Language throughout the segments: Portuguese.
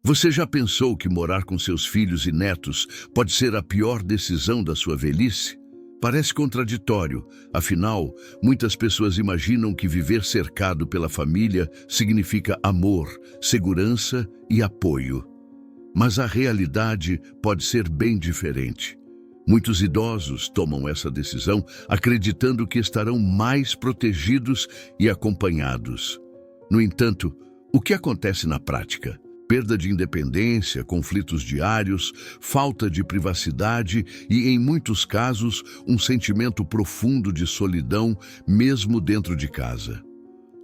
Você já pensou que morar com seus filhos e netos pode ser a pior decisão da sua velhice? Parece contraditório, afinal, muitas pessoas imaginam que viver cercado pela família significa amor, segurança e apoio. Mas a realidade pode ser bem diferente. Muitos idosos tomam essa decisão acreditando que estarão mais protegidos e acompanhados. No entanto, o que acontece na prática? Perda de independência, conflitos diários, falta de privacidade e, em muitos casos, um sentimento profundo de solidão, mesmo dentro de casa.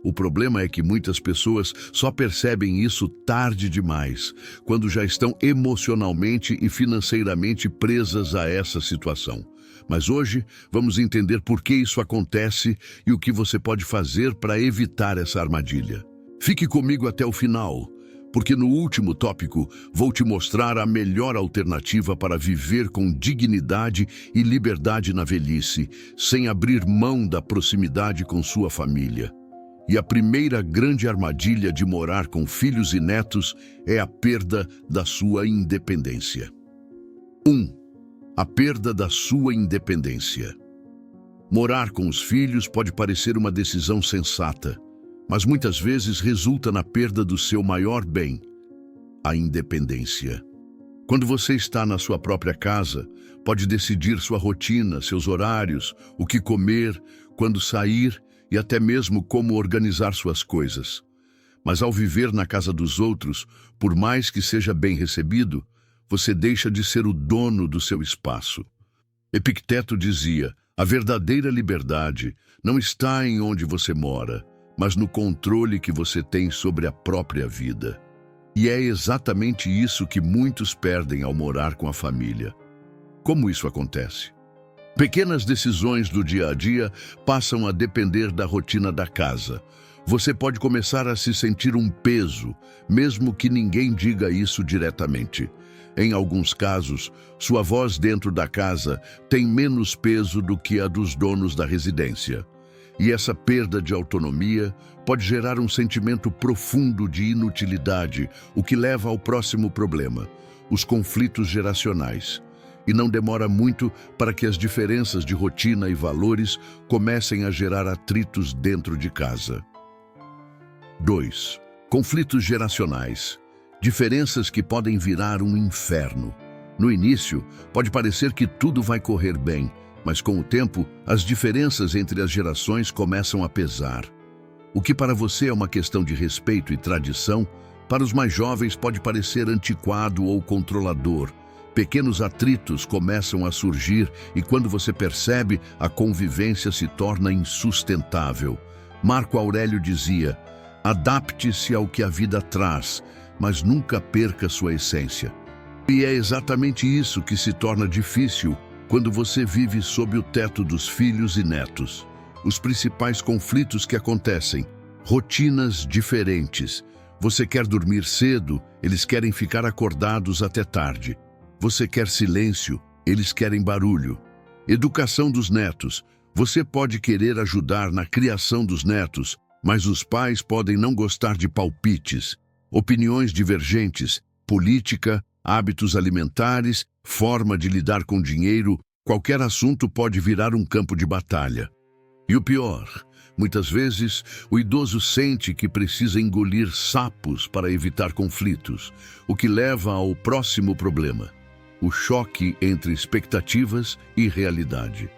O problema é que muitas pessoas só percebem isso tarde demais, quando já estão emocionalmente e financeiramente presas a essa situação. Mas hoje vamos entender por que isso acontece e o que você pode fazer para evitar essa armadilha. Fique comigo até o final, porque no último tópico vou te mostrar a melhor alternativa para viver com dignidade e liberdade na velhice, sem abrir mão da proximidade com sua família. E a primeira grande armadilha de morar com filhos e netos é a perda da sua independência. 1. A perda da sua independência. Morar com os filhos pode parecer uma decisão sensata, mas muitas vezes resulta na perda do seu maior bem, a independência. Quando você está na sua própria casa, pode decidir sua rotina, seus horários, o que comer, quando sair e até mesmo como organizar suas coisas. Mas ao viver na casa dos outros, por mais que seja bem recebido, você deixa de ser o dono do seu espaço. Epicteto dizia: a verdadeira liberdade não está em onde você mora, mas no controle que você tem sobre a própria vida. E é exatamente isso que muitos perdem ao morar com a família. Como isso acontece? Pequenas decisões do dia a dia passam a depender da rotina da casa. Você pode começar a se sentir um peso, mesmo que ninguém diga isso diretamente. Em alguns casos, sua voz dentro da casa tem menos peso do que a dos donos da residência. E essa perda de autonomia pode gerar um sentimento profundo de inutilidade, o que leva ao próximo problema: os conflitos geracionais. E não demora muito para que as diferenças de rotina e valores comecem a gerar atritos dentro de casa. 2. Conflitos geracionais. Diferenças que podem virar um inferno. No início, pode parecer que tudo vai correr bem, mas com o tempo, as diferenças entre as gerações começam a pesar. O que para você é uma questão de respeito e tradição, para os mais jovens pode parecer antiquado ou controlador. Pequenos atritos começam a surgir e quando você percebe, a convivência se torna insustentável. Marco Aurélio dizia: adapte-se ao que a vida traz, mas nunca perca sua essência. E é exatamente isso que se torna difícil quando você vive sob o teto dos filhos e netos. Os principais conflitos que acontecem: rotinas diferentes. Você quer dormir cedo, eles querem ficar acordados até tarde. Você quer silêncio, eles querem barulho. Educação dos netos. Você pode querer ajudar na criação dos netos, mas os pais podem não gostar de palpites. Opiniões divergentes, política, hábitos alimentares, forma de lidar com dinheiro, qualquer assunto pode virar um campo de batalha. E o pior, muitas vezes o idoso sente que precisa engolir sapos para evitar conflitos, o que leva ao próximo problema: o choque entre expectativas e realidade.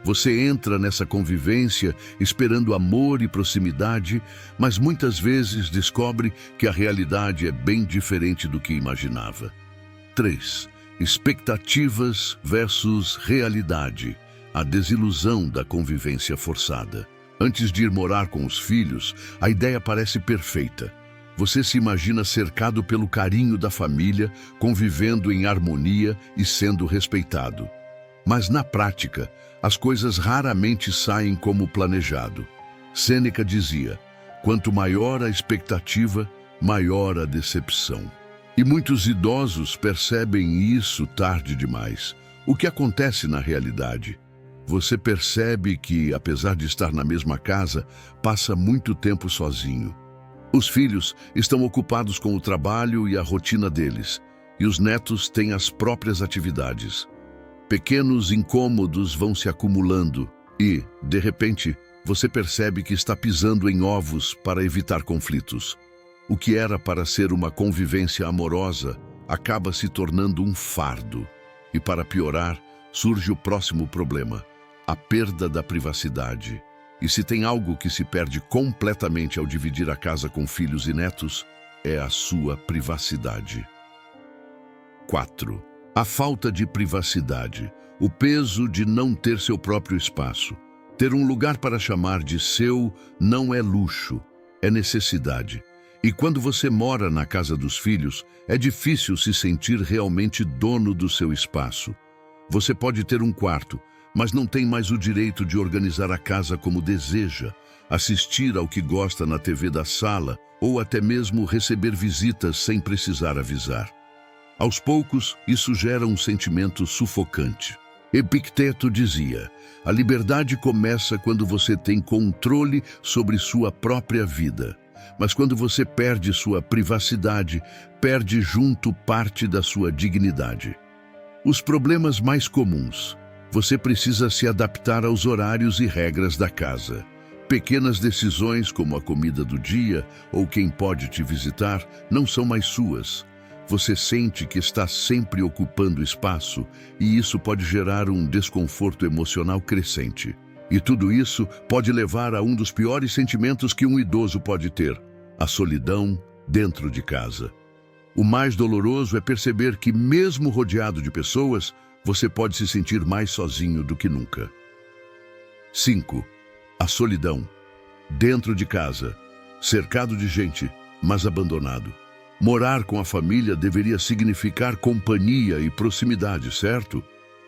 Você entra nessa convivência esperando amor e proximidade, mas muitas vezes descobre que a realidade é bem diferente do que imaginava. 3. Expectativas versus realidade. A desilusão da convivência forçada. Antes de ir morar com os filhos, a ideia parece perfeita. Você se imagina cercado pelo carinho da família, convivendo em harmonia e sendo respeitado. Mas na prática, as coisas raramente saem como planejado. Sêneca dizia: quanto maior a expectativa, maior a decepção. E muitos idosos percebem isso tarde demais. O que acontece na realidade? Você percebe que, apesar de estar na mesma casa, passa muito tempo sozinho. Os filhos estão ocupados com o trabalho e a rotina deles, e os netos têm as próprias atividades. Pequenos incômodos vão se acumulando e, de repente, você percebe que está pisando em ovos para evitar conflitos. O que era para ser uma convivência amorosa acaba se tornando um fardo. E para piorar, surge o próximo problema, a perda da privacidade. E se tem algo que se perde completamente ao dividir a casa com filhos e netos, é a sua privacidade. 4. A falta de privacidade, o peso de não ter seu próprio espaço. Ter um lugar para chamar de seu não é luxo, é necessidade. E quando você mora na casa dos filhos, é difícil se sentir realmente dono do seu espaço. Você pode ter um quarto, mas não tem mais o direito de organizar a casa como deseja, assistir ao que gosta na TV da sala ou até mesmo receber visitas sem precisar avisar. Aos poucos, isso gera um sentimento sufocante. Epicteto dizia: a liberdade começa quando você tem controle sobre sua própria vida. Mas quando você perde sua privacidade, perde junto parte da sua dignidade. Os problemas mais comuns. Você precisa se adaptar aos horários e regras da casa. Pequenas decisões como a comida do dia ou quem pode te visitar não são mais suas. Você sente que está sempre ocupando espaço e isso pode gerar um desconforto emocional crescente. E tudo isso pode levar a um dos piores sentimentos que um idoso pode ter, a solidão dentro de casa. O mais doloroso é perceber que, mesmo rodeado de pessoas, você pode se sentir mais sozinho do que nunca. 5. A solidão. Dentro de casa, cercado de gente, mas abandonado. Morar com a família deveria significar companhia e proximidade, certo?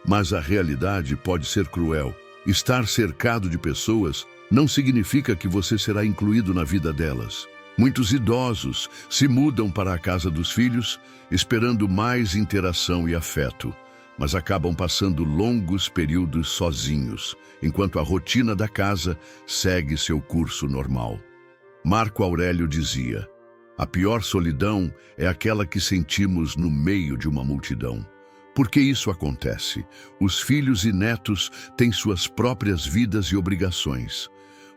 Mas a realidade pode ser cruel. Estar cercado de pessoas não significa que você será incluído na vida delas. Muitos idosos se mudam para a casa dos filhos, esperando mais interação e afeto, mas acabam passando longos períodos sozinhos, enquanto a rotina da casa segue seu curso normal. Marco Aurélio dizia: a pior solidão é aquela que sentimos no meio de uma multidão. Por que isso acontece? Os filhos e netos têm suas próprias vidas e obrigações.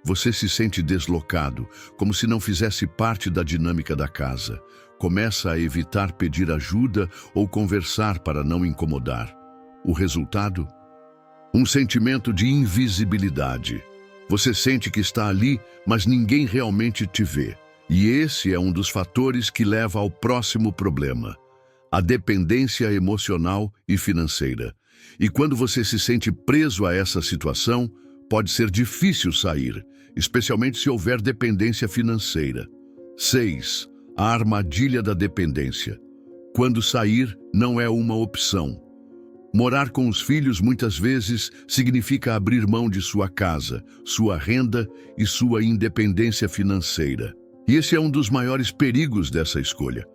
Você se sente deslocado, como se não fizesse parte da dinâmica da casa. Começa a evitar pedir ajuda ou conversar para não incomodar. O resultado? Um sentimento de invisibilidade. Você sente que está ali, mas ninguém realmente te vê. E esse é um dos fatores que leva ao próximo problema: a dependência emocional e financeira. E quando você se sente preso a essa situação, pode ser difícil sair, especialmente se houver dependência financeira. 6. A armadilha da dependência. Quando sair não é uma opção. Morar com os filhos muitas vezes significa abrir mão de sua casa, sua renda e sua independência financeira. E esse é um dos maiores perigos dessa escolha.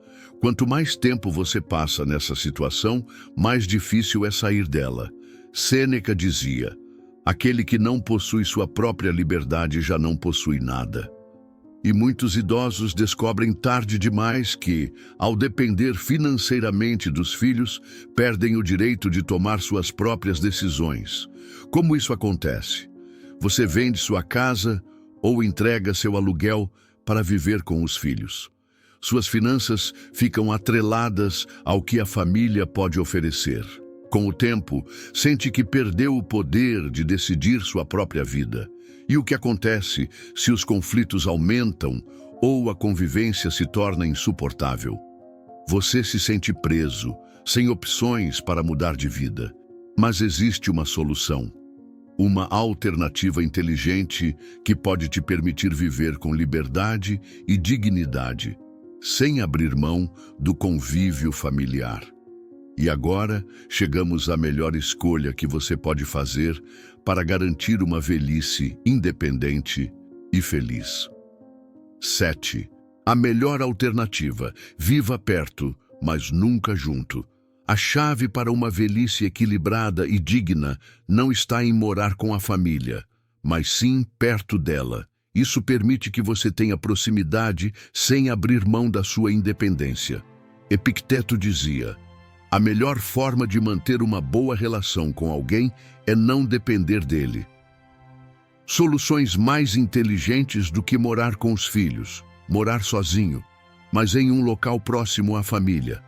Quanto mais tempo você passa nessa situação, mais difícil é sair dela. Sêneca dizia: aquele que não possui sua própria liberdade já não possui nada. E muitos idosos descobrem tarde demais que, ao depender financeiramente dos filhos, perdem o direito de tomar suas próprias decisões. Como isso acontece? Você vende sua casa ou entrega seu aluguel para viver com os filhos. Suas finanças ficam atreladas ao que a família pode oferecer. Com o tempo, sente que perdeu o poder de decidir sua própria vida. E o que acontece se os conflitos aumentam ou a convivência se torna insuportável? Você se sente preso, sem opções para mudar de vida. Mas existe uma solução. Uma alternativa inteligente que pode te permitir viver com liberdade e dignidade, sem abrir mão do convívio familiar. E agora chegamos à melhor escolha que você pode fazer para garantir uma velhice independente e feliz. 7. A melhor alternativa: viva perto, mas nunca junto. A chave para uma velhice equilibrada e digna não está em morar com a família, mas sim perto dela, Isso permite que você tenha proximidade sem abrir mão da sua independência. Epicteto dizia: a melhor forma de manter uma boa relação com alguém é não depender dele. Soluções mais inteligentes do que morar com os filhos, morar sozinho, mas em um local próximo à família.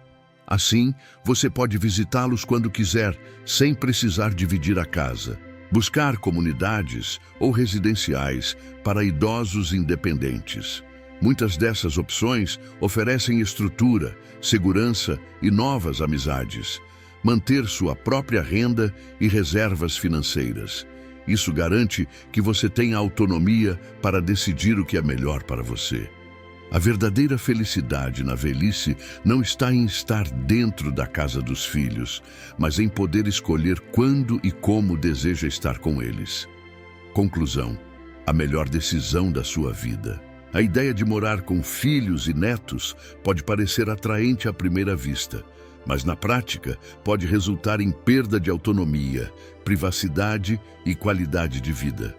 Assim, você pode visitá-los quando quiser, sem precisar dividir a casa. Buscar comunidades ou residenciais para idosos independentes. Muitas dessas opções oferecem estrutura, segurança e novas amizades. Manter sua própria renda e reservas financeiras. Isso garante que você tenha autonomia para decidir o que é melhor para você. A verdadeira felicidade na velhice não está em estar dentro da casa dos filhos, mas em poder escolher quando e como deseja estar com eles. Conclusão: a melhor decisão da sua vida. A ideia de morar com filhos e netos pode parecer atraente à primeira vista, mas na prática pode resultar em perda de autonomia, privacidade e qualidade de vida.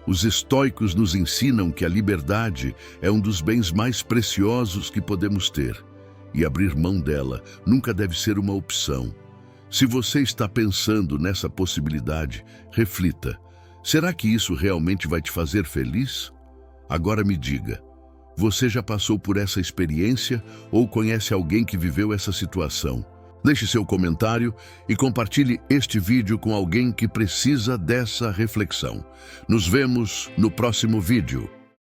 Os estoicos nos ensinam que a liberdade é um dos bens mais preciosos que podemos ter, e abrir mão dela nunca deve ser uma opção. Se você está pensando nessa possibilidade, reflita: será que isso realmente vai te fazer feliz? Agora me diga, você já passou por essa experiência ou conhece alguém que viveu essa situação? Deixe seu comentário e compartilhe este vídeo com alguém que precisa dessa reflexão. Nos vemos no próximo vídeo.